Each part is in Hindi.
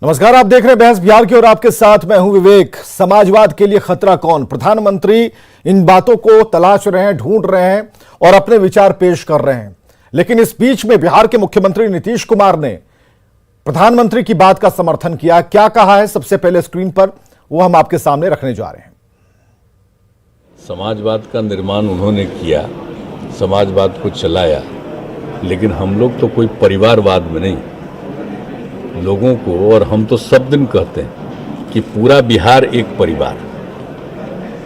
नमस्कार, आप देख रहे हैं बहस बिहार की और आपके साथ मैं हूं विवेक। समाजवाद के लिए खतरा कौन? प्रधानमंत्री इन बातों को तलाश रहे हैं, ढूंढ रहे हैं और अपने विचार पेश कर रहे हैं। लेकिन इस बीच में बिहार के मुख्यमंत्री नीतीश कुमार ने प्रधानमंत्री की बात का समर्थन किया। क्या कहा है सबसे पहले स्क्रीन पर, वो हम आपके सामने रखने जा रहे हैं। समाजवाद का निर्माण उन्होंने किया, समाजवाद को चलाया, लेकिन हम लोग तो कोई परिवारवाद में नहीं। लोगों को, और हम तो सब दिन कहते हैं कि पूरा बिहार एक परिवार,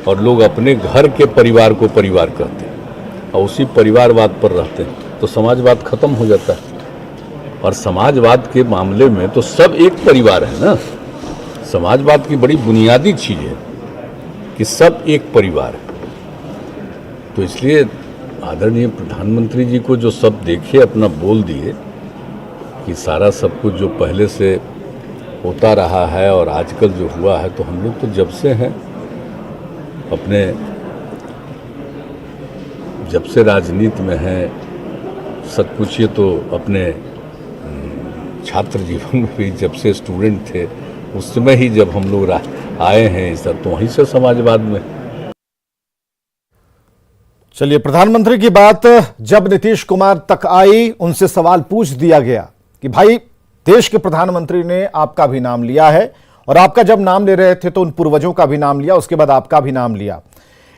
और लोग अपने घर के परिवार को परिवार कहते हैं और उसी परिवारवाद पर रहते हैं, तो समाजवाद खत्म हो जाता है। और समाजवाद के मामले में तो सब एक परिवार है ना। समाजवाद की बड़ी बुनियादी चीज़ है कि सब एक परिवार है। तो इसलिए आदरणीय प्रधानमंत्री जी को जो सब देखे अपना बोल दिए कि सारा सब कुछ जो पहले से होता रहा है और आजकल जो हुआ है, तो हम लोग तो जब से हैं अपने, जब से राजनीति में हैं, सच पूछिए तो अपने छात्र जीवन में भी जब से स्टूडेंट थे उस समय ही जब हम लोग आए हैं इस तो वहीं से समाजवाद में। चलिए, प्रधानमंत्री की बात जब नीतीश कुमार तक आई, उनसे सवाल पूछ दिया गया कि भाई, देश के प्रधानमंत्री ने आपका भी नाम लिया है और आपका जब नाम ले रहे थे तो उन पूर्वजों का भी नाम लिया, उसके बाद आपका भी नाम लिया।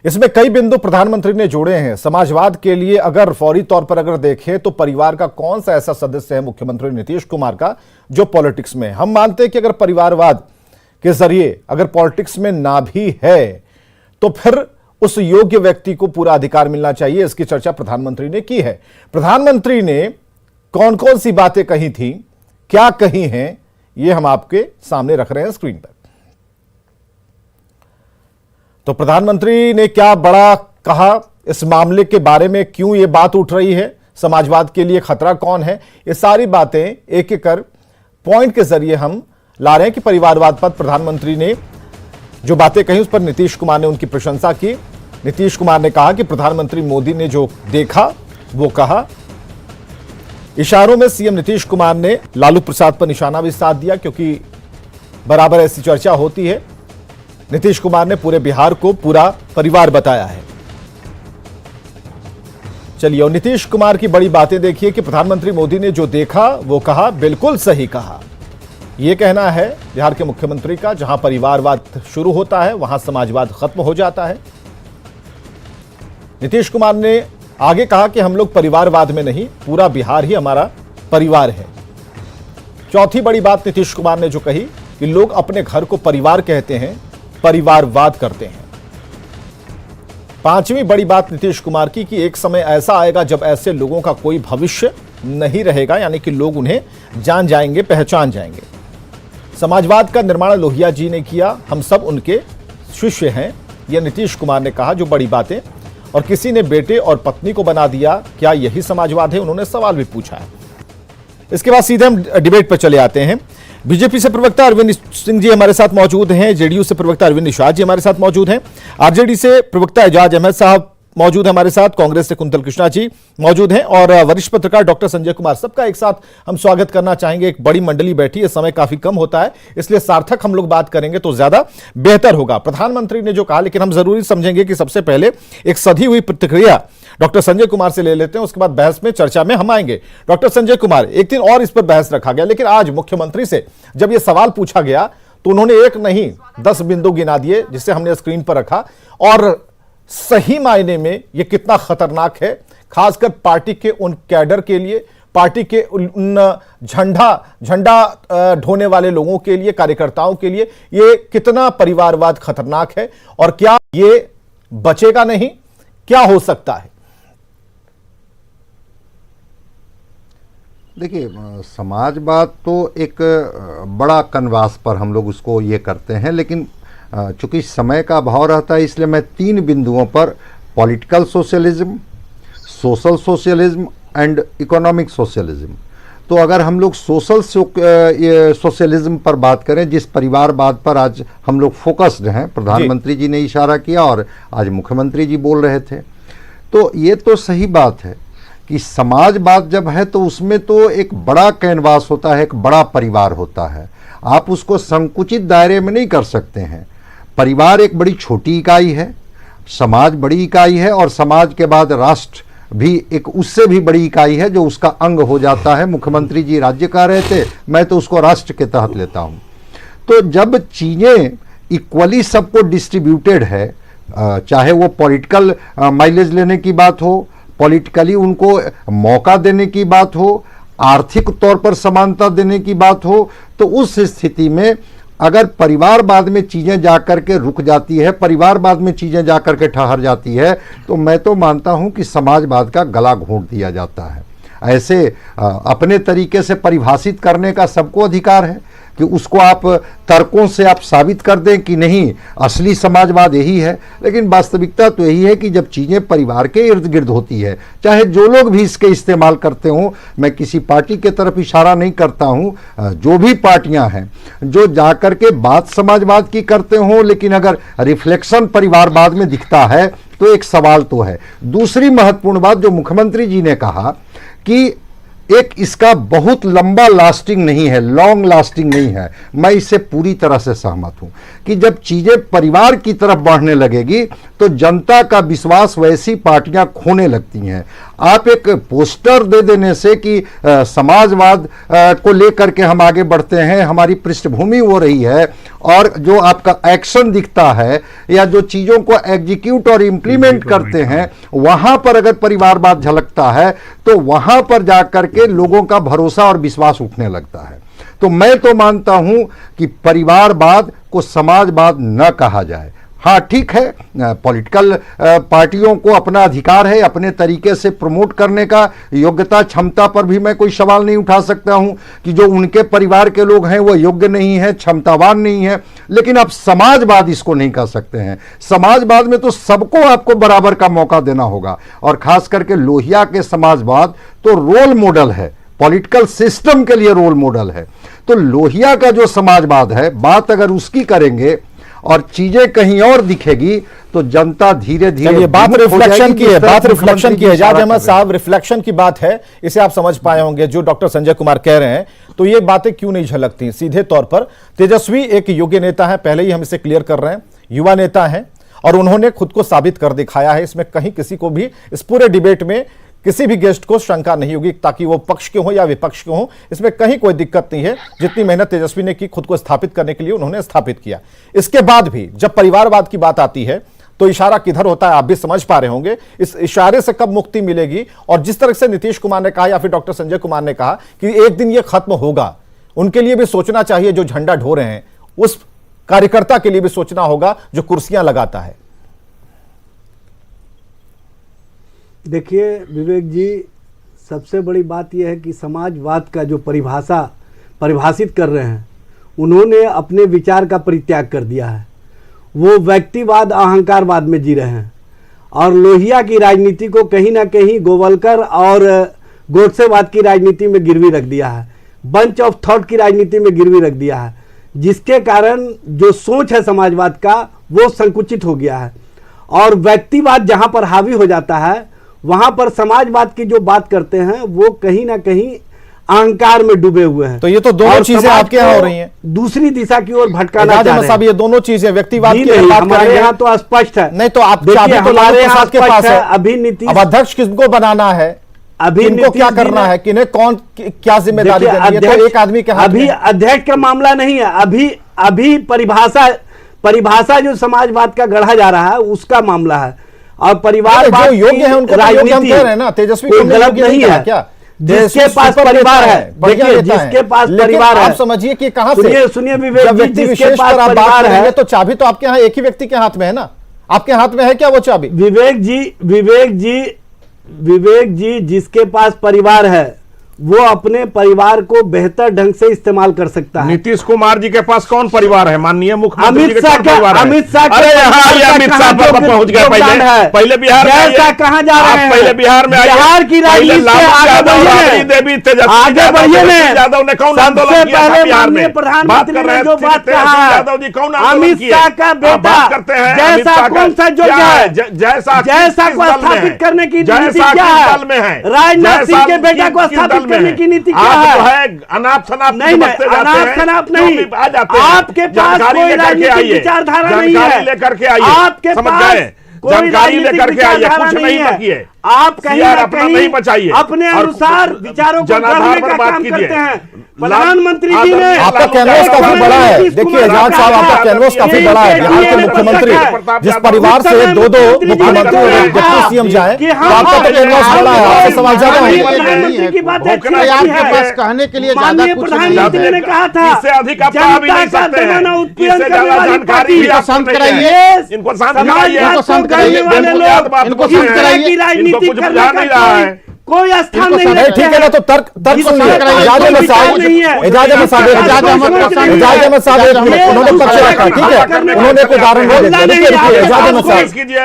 इसमें कई बिंदु प्रधानमंत्री ने जोड़े हैं। समाजवाद के लिए अगर फौरी तौर पर अगर देखें तो परिवार का कौन सा ऐसा सदस्य है मुख्यमंत्री नीतीश कुमार का जो पॉलिटिक्स में? हम मानते हैं कि अगर परिवारवाद के जरिए अगर पॉलिटिक्स में ना भी है तो फिर उस योग्य व्यक्ति को पूरा अधिकार मिलना चाहिए। इसकी चर्चा प्रधानमंत्री ने की है। प्रधानमंत्री ने कौन कौन सी बातें कही थी, क्या कही हैं, ये हम आपके सामने रख रहे हैं स्क्रीन पर। तो प्रधानमंत्री ने क्या बड़ा कहा इस मामले के बारे में, क्यों ये बात उठ रही है, समाजवाद के लिए खतरा कौन है, ये सारी बातें एक एक कर पॉइंट के जरिए हम ला रहे हैं कि परिवारवाद पर प्रधानमंत्री ने जो बातें कही उस पर नीतीश कुमार ने उनकी प्रशंसा की। नीतीश कुमार ने कहा कि प्रधानमंत्री मोदी ने जो देखा वो कहा। इशारों में सीएम नीतीश कुमार ने लालू प्रसाद पर निशाना भी साध दिया, क्योंकि बराबर ऐसी चर्चा होती है। नीतीश कुमार ने पूरे बिहार को पूरा परिवार बताया है। चलिए, और नीतीश कुमार की बड़ी बातें देखिए कि प्रधानमंत्री मोदी ने जो देखा वो कहा, बिल्कुल सही कहा। यह कहना है बिहार के मुख्यमंत्री का। जहां परिवारवाद शुरू होता है वहां समाजवाद खत्म हो जाता है। नीतीश कुमार ने आगे कहा कि हम लोग परिवारवाद में नहीं, पूरा बिहार ही हमारा परिवार है। चौथी बड़ी बात नीतीश कुमार ने जो कही कि लोग अपने घर को परिवार कहते हैं, परिवारवाद करते हैं। पांचवी बड़ी बात नीतीश कुमार की कि एक समय ऐसा आएगा जब ऐसे लोगों का कोई भविष्य नहीं रहेगा, यानी कि लोग उन्हें जान जाएंगे, पहचान जाएंगे। समाजवाद का निर्माण लोहिया जी ने किया, हम सब उनके शिष्य हैं, यह नीतीश कुमार ने कहा। जो बड़ी बातें, और किसी ने बेटे और पत्नी को बना दिया, क्या यही समाजवाद है? उन्होंने सवाल भी पूछा है। इसके बाद सीधे हम डिबेट पर चले आते हैं। बीजेपी से प्रवक्ता अरविंद सिंह जी हमारे साथ मौजूद हैं, जेडीयू से प्रवक्ता अरविंद निषाद जी हमारे साथ मौजूद हैं, आरजेडी से प्रवक्ता एजाज अहमद साहब मौजूद है हमारे साथ, कांग्रेस से कुंतल कृष्णा जी मौजूद हैं और वरिष्ठ पत्रकार डॉक्टर संजय कुमार। सबका एक साथ हम स्वागत करना चाहेंगे। एक बड़ी मंडली बैठी है, समय काफी कम होता है, इसलिए सार्थक हम लोग बात करेंगे तो ज्यादा बेहतर होगा। प्रधानमंत्री ने जो कहा, लेकिन हम जरूरी समझेंगे कि सबसे पहले एक सधी हुई प्रतिक्रिया डॉक्टर संजय कुमार से ले लेते हैं, उसके बाद बहस में, चर्चा में हम आएंगे। डॉक्टर संजय कुमार, एक दिन और इस पर बहस रखा गया, लेकिन आज मुख्यमंत्री से जब यह सवाल पूछा गया तो उन्होंने एक नहीं 10 बिंदु गिना दिए, जिसे हमने स्क्रीन पर रखा। और सही मायने में यह कितना खतरनाक है, खासकर पार्टी के उन कैडर के लिए, पार्टी के उन झंडा ढोने वाले लोगों के लिए, कार्यकर्ताओं के लिए, यह कितना परिवारवाद खतरनाक है और क्या यह बचेगा नहीं? क्या हो सकता है? देखिए, समाजवाद तो एक बड़ा कनवास पर हम लोग उसको ये करते हैं, लेकिन चूंकि समय का अभाव रहता है इसलिए मैं 3 बिंदुओं पर, political socialism, social socialism and economic socialism, तो अगर हम लोग सोशल सोशलिज्म पर बात करें, जिस परिवारवाद पर आज हम लोग फोकस्ड हैं, प्रधानमंत्री जी ने इशारा किया और आज मुख्यमंत्री जी बोल रहे थे, तो ये तो सही बात है कि समाजवाद जब है तो उसमें तो एक बड़ा कैनवास होता है, एक बड़ा परिवार होता है। आप उसको संकुचित दायरे में नहीं कर सकते हैं। परिवार एक बड़ी छोटी इकाई है, समाज बड़ी इकाई है, और समाज के बाद राष्ट्र भी एक उससे भी बड़ी इकाई है जो उसका अंग हो जाता है। मुख्यमंत्री जी राज्य कह रहे थे, मैं तो उसको राष्ट्र के तहत लेता हूँ। तो जब चीज़ें इक्वली सबको डिस्ट्रीब्यूटेड है, चाहे वो पॉलिटिकल माइलेज लेने की बात हो, पॉलिटिकली उनको मौका देने की बात हो, आर्थिक तौर पर समानता देने की बात हो, तो उस स्थिति में अगर परिवारवाद में चीज़ें जाकर के रुक जाती है, परिवारवाद में चीज़ें जाकर के ठहर जाती है, तो मैं तो मानता हूं कि समाजवाद का गला घोंट दिया जाता है। ऐसे अपने तरीके से परिभाषित करने का सबको अधिकार है कि उसको आप तर्कों से आप साबित कर दें कि नहीं असली समाजवाद यही है, लेकिन वास्तविकता तो यही है कि जब चीज़ें परिवार के इर्द गिर्द होती है, चाहे जो लोग भी इसके इस्तेमाल करते हों, मैं किसी पार्टी के तरफ इशारा नहीं करता हूं, जो भी पार्टियां हैं जो जाकर के बात समाजवाद की करते हों, लेकिन अगर रिफ्लेक्शन परिवारवाद में दिखता है तो एक सवाल तो है। दूसरी महत्वपूर्ण बात जो मुख्यमंत्री जी ने कहा कि एक इसका बहुत लंबा लास्टिंग नहीं है, लॉन्ग लास्टिंग नहीं है, मैं इससे पूरी तरह से सहमत हूं कि जब चीजें परिवार की तरफ बढ़ने लगेगी तो जनता का विश्वास वैसी पार्टियां खोने लगती हैं। आप एक पोस्टर दे देने से कि समाजवाद को लेकर के हम आगे बढ़ते हैं, हमारी पृष्ठभूमि हो रही है, और जो आपका एक्शन दिखता है या जो चीज़ों को एग्जीक्यूट और इम्प्लीमेंट करते हैं, वहां पर अगर परिवारवाद झलकता है तो वहां पर जाकर के लोगों का भरोसा और विश्वास उठने लगता है। तो मैं तो मानता हूं कि परिवारवाद को समाजवाद न कहा जाए। हाँ ठीक है, पॉलिटिकल पार्टियों को अपना अधिकार है अपने तरीके से प्रमोट करने का, योग्यता क्षमता पर भी मैं कोई सवाल नहीं उठा सकता हूं कि जो उनके परिवार के लोग हैं वो योग्य नहीं है, क्षमतावान नहीं है, लेकिन आप समाजवाद इसको नहीं कह सकते हैं। समाजवाद में तो सबको आपको बराबर का मौका देना होगा, और खास करके लोहिया के समाजवाद तो रोल मॉडल है, पॉलिटिकल सिस्टम के लिए रोल मॉडल है। तो लोहिया का जो समाजवाद है, बात अगर उसकी करेंगे और चीजें कहीं और दिखेगी तो जनता धीरे धीरे बात रिफ्लेक्शन की है, बात रिफ्लेक्शन की है। जाज अहमद साहब, रिफ्लेक्शन की बात है, इसे आप समझ पाए होंगे जो डॉक्टर संजय कुमार कह रहे हैं। तो ये बातें क्यों नहीं झलकती सीधे तौर पर? तेजस्वी एक योग्य नेता है, पहले ही हम इसे क्लियर कर रहे हैं, युवा नेता है और उन्होंने खुद को साबित कर दिखाया है। इसमें कहीं किसी को भी इस पूरे डिबेट में किसी भी गेस्ट को शंका नहीं होगी, ताकि वो पक्ष के हो या विपक्ष के हो, इसमें कहीं कोई दिक्कत नहीं है। जितनी मेहनत तेजस्वी ने की खुद को स्थापित करने के लिए, उन्होंने स्थापित किया। इसके बाद भी जब परिवारवाद की बात आती है तो इशारा किधर होता है आप भी समझ पा रहे होंगे। इस इशारे से कब मुक्ति मिलेगी? और जिस तरह से नीतीश कुमार ने कहा या फिर डॉक्टर संजय कुमार ने कहा कि एक दिन यह खत्म होगा, उनके लिए भी सोचना चाहिए। जो झंडा ढो रहे हैं उस कार्यकर्ता के लिए भी सोचना होगा जो कुर्सियां लगाता है। देखिए विवेक जी, सबसे बड़ी बात यह है कि समाजवाद का जो परिभाषित कर रहे हैं, उन्होंने अपने विचार का परित्याग कर दिया है। वो व्यक्तिवाद अहंकारवाद में जी रहे हैं और लोहिया की राजनीति को कहीं ना कहीं गोवलकर और गोडसेवाद की राजनीति में गिरवी रख दिया है, बंच ऑफ थॉट की राजनीति में गिरवी रख दिया है, जिसके कारण जो सोच है समाजवाद का वो संकुचित हो गया है। और व्यक्तिवाद जहां पर हावी हो जाता है, वहां पर समाजवाद की जो बात करते हैं वो कहीं ना कहीं अहंकार में डूबे हुए हैं। तो ये तो दोनों चीजें आपके यहाँ हो रही हैं, दूसरी दिशा की ओर भटकाना चाह रहे हैं। ये दोनों चीजें व्यक्तिवाद की बात हमारे यहाँ तो स्पष्ट है। नहीं तो आप देखिए, हमारे यहाँ के पास है। अभी नीतीश, अब अध्यक्ष किसको बनाना है, अभी इनको क्या करना है, किन्हें कौन क्या जिम्मेदारी देनी है, तो एक आदमी के हाथ में। अभी अध्यक्ष का मामला नहीं है, अभी परिभाषा जो समाजवाद का गढ़ा जा रहा है उसका मामला है। और परिवार जो योग्य है उनको राजनीति कह रहे हैं ना, तेजस्वी कोई गलत नहीं है क्या? जिसके पास परिवार है, देखिए जिसके पास परिवार है, आप समझिए कि कहां से, सुनिए विवेक जी, जिसके पास परिवार है तो चाबी तो आपके यहाँ एक ही व्यक्ति के हाथ में है ना, आपके हाथ में है क्या वो चाबी? विवेक जी जिसके पास परिवार है वो अपने परिवार को बेहतर ढंग से इस्तेमाल कर सकता है। नीतीश कुमार जी के पास कौन परिवार है? माननीय मुख्यमंत्री अमित शाह अमित शाह पर पहुंच गए। पहले बिहार कहाँ जा रहे हैं? पहले बिहार में बिहार की राजनीति देवी आगे बढ़िए। यादव ने कौन आंदोलन किया था बिहार में? प्रधानमंत्री ने जो बात कहा है, यादव जी कौन अमित शाह का बेटा करते हैं, जैसा कौन सा जो है, जैसा को स्थापित करने की नीति क्या है? राजनाथ सिंह के बेटा को स्थापित जेल में करने की नीति क्या आप है? जो है अनाप शनाप नहीं, बकते जाते अनाप हैं, शनाप क्यों नहीं। आ जाते हैं? आपके पास जानकारी कोई लेकर के राजनीतिक आइए, विचारधारा नहीं जानकारी है। लेकर के आइए, आपके समझ पास गए? कोई जानकारी राजनीतिक लेकर के आइए, विचारधारा कुछ नहीं है। बकिए। आप कहीं CR ना अपना कहीं नहीं बचाइए अपने और अनुसार विचारों को जनाधार गढ़ने पर का बात काम कीजिए। करते हैं। प्रधानमंत्री जी ने आपका कैनवस काफी बड़ा है। देखिए एजाज साहब, आपका कैनवस काफी बड़ा है। बिहार के मुख्यमंत्री जिस परिवार से दो मुख्यमंत्री और एक डिप्टी सीएम जाए, तो आपका तो कैनवस बड़ा है, आपसे सवाल ज्यादा है। प्रधानमंत्री की बात अच्छी भोंकना लगती आपके है। पास कहने के लिए ज्यादा माननीय कुछ नहीं प्रधानमंत्री है। ने कहा था इससे अधिक आप कहा भी नहीं जनता का सकते हैं। दमन और उत्पीड़न इससे करने ज्यादा वाली जानकारी पार्टी भी आपको शांत नहीं कराइए। है। इनको शांत कराइए, समाजवाद इनको शांत को गढ़ने वाले इनको याद लोग बात इनको बोलते शांत हैं। कराइए। की राजनीति कुछ करने बुझा का नहीं रहा है। कोई स्थान नहीं नहीं रखते ठीक है ना, तो तर्क सुनिए। एजाज अहमद साहब, एजाज अहमद साहब एक एजाज अहमद मिनट, को शांत एजाज अहमद साहब एक मिनट, उन्होंने पक्ष रखा, ठीक है, उन्होंने एक उदाहरण दे दिया। रुकिए रुकिए, एजाज अहमद साहब,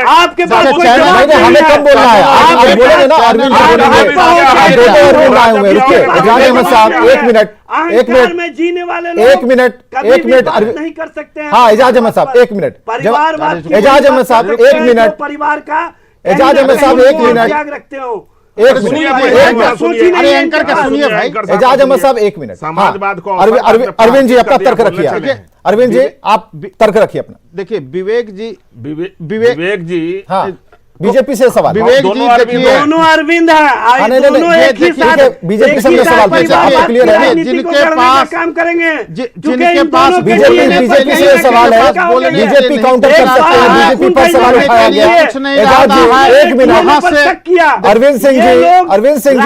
आपके पास कोई नहीं जवाब नहीं, हमें कम बोलना है। आप बोलेंगे ना, अरविंद जी बोलेंगे, आप दो अरविंद आए हुए हैं। रुकिए एजाज अहमद साहब एक मिनट, एक अहंकार मिनट, में जीने वाले लोग एक मिनट, कभी एक भी मिनट, बात नहीं कर सकते हैं। हाँ एजाज अहमद साहब एक मिनट, परिवारवाद की एजाज बात अहमद साहब कर सकते एक हैं, मिनट, जो परिवार का एजाज अहमद साहब एक मिनट, त्याग रखते हो। एक सुनिए मिनट, भाई, एक मिनट, सुनिए। अरे एंकर का सुनिए भाई। एजाज अहमद साहब एक मिनट, समाजवाद को अरविंद जी अपना तर्क रखिए। चले। अरविंद जी आप तर्क रखिए अपना। देखिए विवेक जी विवेक जी, हाँ बीजेपी से सवाल। विवेक दोनों जी अरविंद देखिए दोनों अरविंद हैं। आज नहीं, नहीं, दोनों नहीं, एक ही ठीक साथ है, बीजेपी से हमने सवाल पूछा, आपको क्लियर है ना? जिनके पास काम करेंगे, जिनके पास बीजेपी से सवाल है, बीजेपी काउंटर कर सकते हैं, बीजेपी पर सवाल उठाया गया। एजाज जी एक मिनट, अरविंद सिंह जी आप, अरविंद सिंह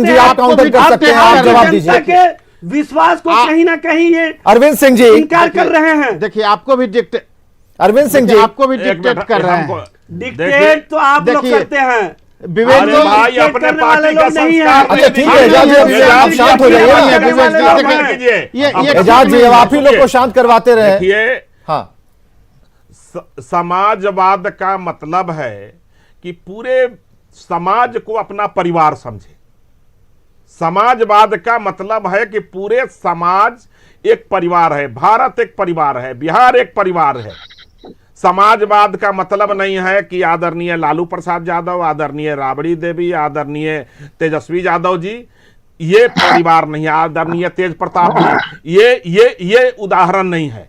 जी आप काउंटर कर सकते हैं, आप जवाब दीजिए। विश्वास को कहीं ना कहीं ये अरविंद सिंह जी, इनकार कर रहे हैं। देखिए आपको भी अरविंद सिंह जी आपको भी डिक्टेट कर रहे हैं। डिक्टेट तो आप लोग देखिए, करते हैं। विवेक अरे जी भाई चेक अपने करने पार्टी वाले का लोग नहीं हैं। संस्कार अच्छा ठीक है एजाज जी, आप शांत हो जाइए ना। ये एजाज जी अब आप ही लोग को शांत करवाते रहे। देखिए, हाँ समाजवाद का मतलब है कि पूरे समाज को अपना परिवार समझे। समाजवाद का मतलब है कि पूरे समाज एक परिवार है, भारत एक परिवार है, बिहार एक परिवार है। समाजवाद का मतलब नहीं है कि आदरणीय लालू प्रसाद यादव, आदरणीय राबड़ी देवी, आदरणीय तेजस्वी यादव जी ये परिवार नहीं है, आदरणीय तेज प्रताप जी ये उदाहरण नहीं है।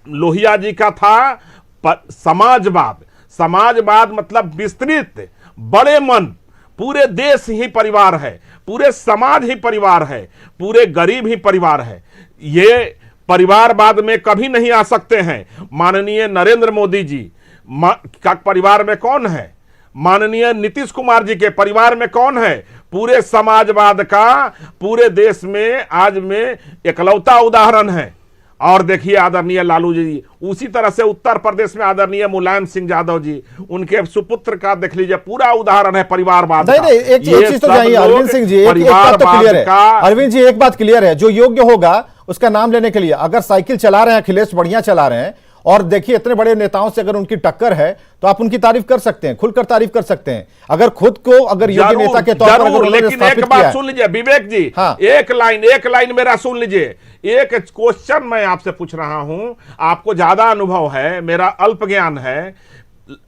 लोहिया जी का था समाजवाद। समाजवाद मतलब विस्तृत, बड़े मन, पूरे देश ही परिवार है, पूरे समाज ही परिवार है, पूरे गरीब ही परिवार है। ये परिवारवाद में कभी नहीं आ सकते हैं। माननीय नरेंद्र मोदी जी का परिवार में कौन है? माननीय नीतीश कुमार जी के परिवार में कौन है? पूरे समाजवाद का पूरे देश में आज में एकलौता उदाहरण है। और देखिए आदरणीय लालू जी, उसी तरह से उत्तर प्रदेश में आदरणीय मुलायम सिंह यादव जी, उनके सुपुत्र का देख लीजिए, पूरा उदाहरण है परिवारवाद का। नहीं एक चीज तो चाहिए अरविंद सिंह जी, एक बात तो क्लियर है अरविंद जी, एक बात क्लियर है, जो योग्य होगा उसका नाम लेने के लिए, अगर साइकिल चला रहे हैं अखिलेश, बढ़िया चला रहे हैं, और देखिए इतने बड़े नेताओं से अगर उनकी टक्कर है तो आप उनकी तारीफ कर सकते हैं, खुलकर तारीफ कर सकते हैं। अगर खुद को अगर योग्य नेता के तौर पर अगर उन्होंने स्थापित एक बात सुन लीजिए विवेक जी, हाँ। एक लाइन मेरा सुन लीजिए। एक क्वेश्चन मैं आपसे पूछ रहा हूं, आपको ज्यादा अनुभव है, मेरा अल्प ज्ञान है।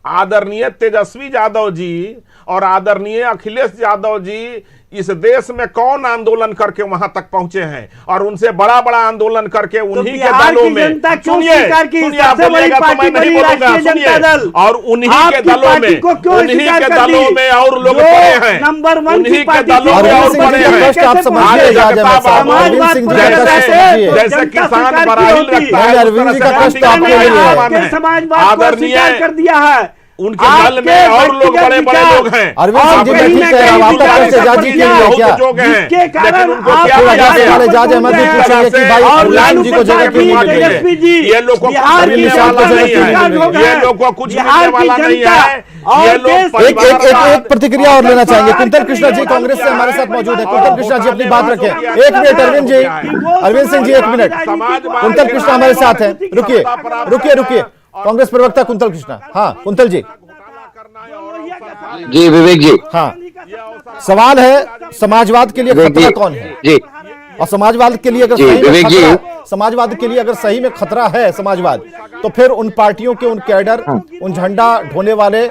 आदरणीय तेजस्वी यादव जी और आदरणीय अखिलेश यादव जी इस देश में कौन आंदोलन करके वहां तक पहुंचे हैं? और उनसे बड़ा बड़ा आंदोलन करके उन्हीं के दलों में, सुनिए आप बोलिएगा तो मैं नहीं बोलूंगा, सुनिए, और उन्हीं के दलों में और लोग पड़े हैं, नंबर 1 उन्हीं के दलों में और पड़े हैं। जैसे किसान बराहिल रखता है, आदरणीय कर दिया है, उनके दल में और लोग बड़े बड़े लोग हैं। अरविंद सिंह जी ने ठीक है, अब आप तक से एजाज जी के लिए क्या जिसके कारण एजाज अहमद जी पूछेंगे कि भाई अरविंद जी को जगह क्यों नहीं मिली? ये लोग को ये लोग को कुछ मिलने वाला नहीं है। ये लोग एक प्रतिक्रिया और लेना चाहेंगे। कुंतल कृष्णा जी कांग्रेस से हमारे साथ मौजूद है। कुंतल कृष्णा जी अपनी बात रखें, एक मिनट। अरविंद जी, अरविंद सिंह जी एक मिनट। कुंतल कृष्णा हमारे साथ है, रुकिए कांग्रेस प्रवक्ता कुंतल कृष्णा। हाँ कुंतल जी। जी विवेक जी, हाँ सवाल है, समाजवाद के लिए खतरा कौन है? जी और समाजवाद के लिए अगर जी, सही में विवेक जी। खतरा, समाजवाद के लिए अगर सही में खतरा है समाजवाद, तो फिर उन पार्टियों के, उन कैडर, उन झंडा ढोने वाले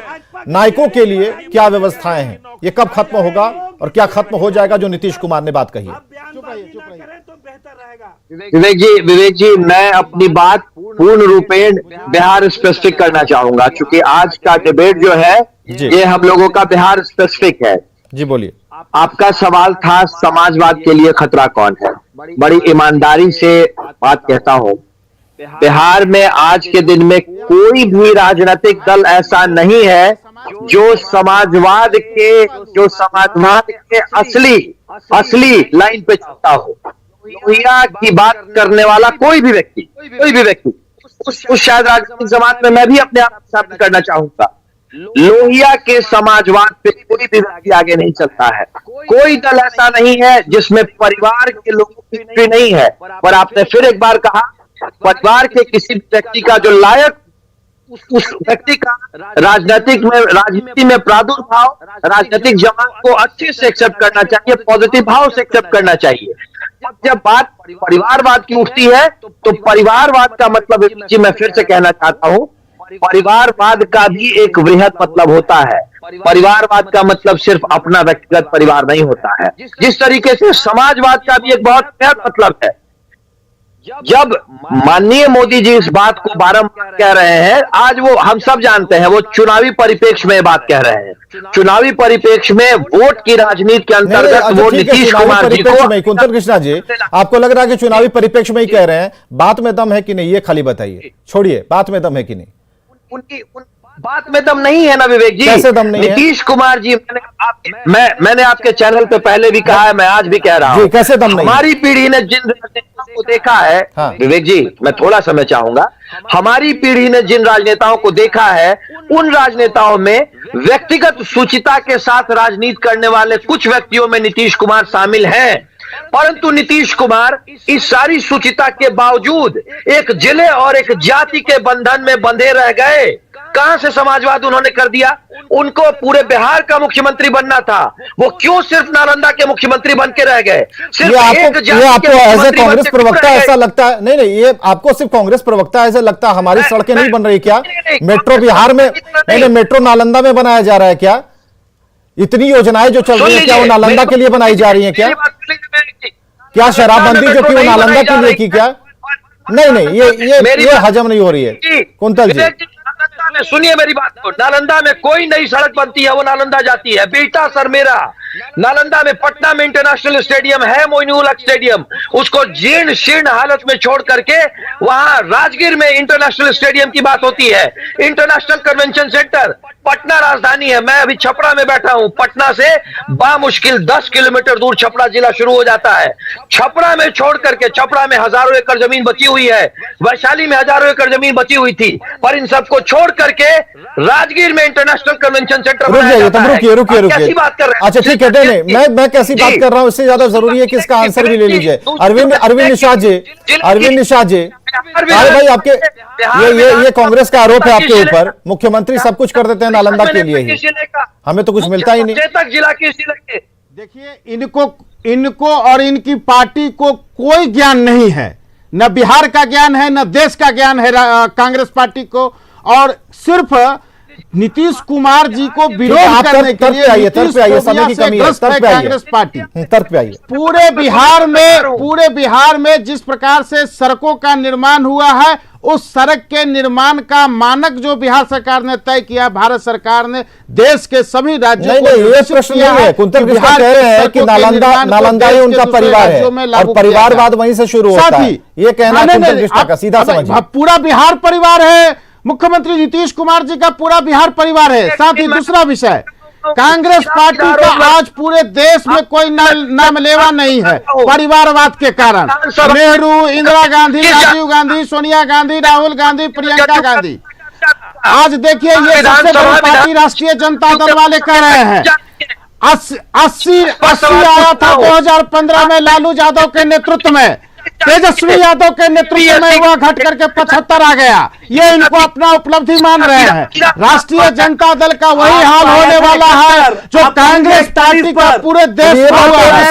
नायकों के लिए क्या व्यवस्थाएं हैं? ये कब खत्म होगा और क्या खत्म हो जाएगा जो नीतीश कुमार ने बात कही है? विवेक जी, मैं अपनी बात पूर्ण रूपेण बिहार स्पेसिफिक करना चाहूंगा, क्योंकि आज का डिबेट जो है जी। ये हम लोगों का बिहार स्पेसिफिक है। जी बोलिए। आपका सवाल था समाजवाद के लिए खतरा कौन है। बड़ी ईमानदारी से बात कहता हूं, बिहार में आज के दिन में कोई भी राजनीतिक दल ऐसा नहीं है जो समाजवाद के असली लाइन पे चलता हो। लोहिया की बात करने वाला कोई भी व्यक्ति उस शायद राजनीतिक जमात में मैं भी अपने आप साबित करना चाहूंगा, लोहिया के समाजवाद पे कोई भी व्यक्ति आगे नहीं चलता है। कोई दल ऐसा नहीं है जिसमें परिवार के लोगों की एंट्री नहीं है। पर आपने फिर एक बार कहा, परिवार के किसी व्यक्ति का जो लायक, उस व्यक्ति का राजनीति में प्रादुर्भाव, राजनीतिक जमात को अच्छे से एक्सेप्ट करना चाहिए, पॉजिटिव भाव से एक्सेप्ट करना चाहिए। जब बात परिवारवाद की उठती है तो परिवारवाद का मतलब, जी मैं फिर से कहना चाहता हूं, परिवारवाद का भी एक वृहद मतलब होता है। परिवारवाद का मतलब सिर्फ अपना व्यक्तिगत परिवार नहीं होता है। जिस तरीके से समाजवाद का भी एक बहुत वृहद मतलब है। जब माननीय मोदी जी इस बात को बारंबार कह रहे हैं, आज वो हम सब जानते हैं, वो चुनावी परिप्रेक्ष्य में बात कह रहे हैं। चुनावी परिप्रेक्ष्य में वोट की राजनीति के अंतर्गत वो नीतीश कुमार जी को, कुंतल कृष्णा जी, आपको लग रहा है कि चुनावी परिप्रेक्ष्य में ही कह रहे हैं, बात में दम है कि नहीं, ये खाली बताइए। छोड़िए, बात में दम है कि नहीं? उनकी बात में दम नहीं है ना विवेक जी। कैसे दम नहीं है? नीतीश कुमार जी, मैंने आपके चैनल पे पहले भी कहा है, मैं आज भी कह रहा हूं, कैसे दम नहीं? हमारी पीढ़ी ने जिन राजनेताओं को देखा है, हाँ। विवेक जी मैं थोड़ा समय चाहूंगा, हमारी पीढ़ी ने जिन राजनेताओं को देखा है, उन राजनेताओं में व्यक्तिगत सुचिता के साथ राजनीति करने वाले कुछ व्यक्तियों में नीतीश कुमार शामिल हैं। परंतु नीतीश कुमार इस सारी सुचिता के बावजूद एक जिले और एक जाति के बंधन में बंधे रह गए। कहां से समाजवाद उन्होंने कर दिया? उनको पूरे बिहार का मुख्यमंत्री बनना था, वो क्यों सिर्फ नालंदा के मुख्यमंत्री बन के रह गए? ये आपको एज ए कांग्रेस प्रवक्ता ऐसा लगता है? नहीं, ये आपको सिर्फ कांग्रेस प्रवक्ता ऐसा लगता है? हमारी सड़कें नहीं बन रही क्या? मेट्रो बिहार में नहीं, मेट्रो नालंदा में बनाया जा रहा है क्या? इतनी योजनाएं जो चल रही है, क्या वो नालंदा के लिए बनाई जा रही है क्या? क्या शराबबंदी जो की वो नालंदा के लिए की क्या? नहीं, ये हजम नहीं हो रही है कुंतल जी। सुनिए मेरी बात को, नालंदा में कोई नई सड़क बनती है वो नालंदा जाती है। बेटा सर मेरा, नालंदा में, पटना में इंटरनेशनल स्टेडियम है, मोइनुल हक स्टेडियम, उसको जीर्ण शीर्ण हालत में छोड़ करके वहां राजगीर में इंटरनेशनल स्टेडियम की बात होती है। इंटरनेशनल कन्वेंशन सेंटर, पटना राजधानी है, मैं अभी छपरा में बैठा हूं, पटना से बामुश्किल 10 किलोमीटर दूर छपरा जिला शुरू हो जाता है। छपरा में छोड़ करके, छपरा में हजारों एकड़ जमीन बची हुई है, वैशाली में हजारों एकड़ जमीन बची हुई थी, पर इन सबको छोड़ करके राजगीर में इंटरनेशनल कन्वेंशन सेंटर बनाया जाता है। रुकिए। कैसी बात कर रहे हैं? अच्छा ठीक है, नहीं मैं कैसी बात कर रहा हूं, इससे ज्यादा जरूरी है कि इसका आंसर भी ले लीजिए। अरविंद निषाद जी, अरे भाई आपके ये कांग्रेस का आरोप है आपके ऊपर, मुख्यमंत्री सब कुछ कर देते हैं नालंदा के लिए ही, हमें तो कुछ मिलता ही नहीं। चेतक जिला के देखिए, इनको और इनकी पार्टी को कोई ज्ञान नहीं है, न बिहार का ज्ञान है, न देश का ज्ञान है कांग्रेस पार्टी को, और सिर्फ नीतीश कुमार जी को विरोध करने के लिए समय की कमी है, कांग्रेस पार्टी तर्क पे आइए। पूरे बिहार में जिस प्रकार से सड़कों का निर्माण हुआ है, उस सड़क के निर्माण का मानक जो बिहार सरकार ने तय किया, भारत सरकार ने देश के सभी राज्यों को ये प्रश्न नहीं है। कुंतल कृष्णा कह रहे हैं कि नालंदा ही उनका परिवार है और परिवारवाद वहीं से शुरू होता है, ये कहना कुंतल कृष्णा का, सीधा समझिए। पूरा बिहार परिवार है, मुख्यमंत्री नीतीश कुमार जी का पूरा बिहार परिवार है। साथ ही दूसरा विषय, कांग्रेस पार्टी का आज पूरे देश में कोई नाम लेवा नहीं है परिवारवाद के कारण। नेहरू, इंदिरा गांधी, राजीव गांधी, सोनिया गांधी, राहुल गांधी, प्रियंका गांधी, आज देखिए ये सबसे बड़ी पार्टी राष्ट्रीय जनता दल वाले कह रहे हैं 80 आया था 2015 में लालू यादव के नेतृत्व में, तेजस्वी यादव के नेतृत्व में हुआ घट करके 75 आ गया। ये इनको अपना उपलब्धि मान रहे हैं। राष्ट्रीय जनता दल का वही हाल होने वाला है जो कांग्रेस पार्टी का पूरे देश में हुआ है।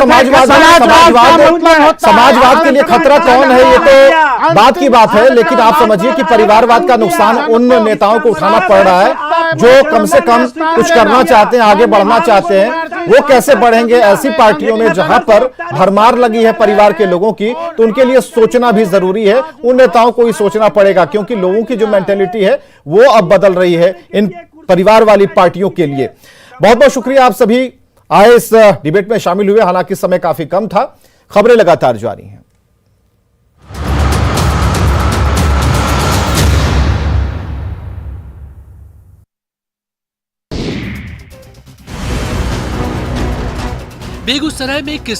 समाजवाद के लिए खतरा कौन है, ये तो बात की बात है, लेकिन आप समझिए कि परिवारवाद का नुकसान उन नेताओं को उठाना पड़ रहा है जो कम से कम कुछ करना चाहते हैं, आगे बढ़ना चाहते हैं। वो कैसे बढ़ेंगे ऐसी पार्टियों में जहां पर भरमार लगी है परिवार के लोगों की, तो उनके लिए सोचना भी जरूरी है। उन नेताओं को ही सोचना पड़ेगा, क्योंकि लोगों की जो मेंटेलिटी है वो अब बदल रही है इन परिवार वाली पार्टियों के लिए। बहुत बहुत शुक्रिया, आप सभी आए इस डिबेट में शामिल हुए। हालांकि समय काफी कम था। खबरें लगातार जारी हैं। बेगूसराय में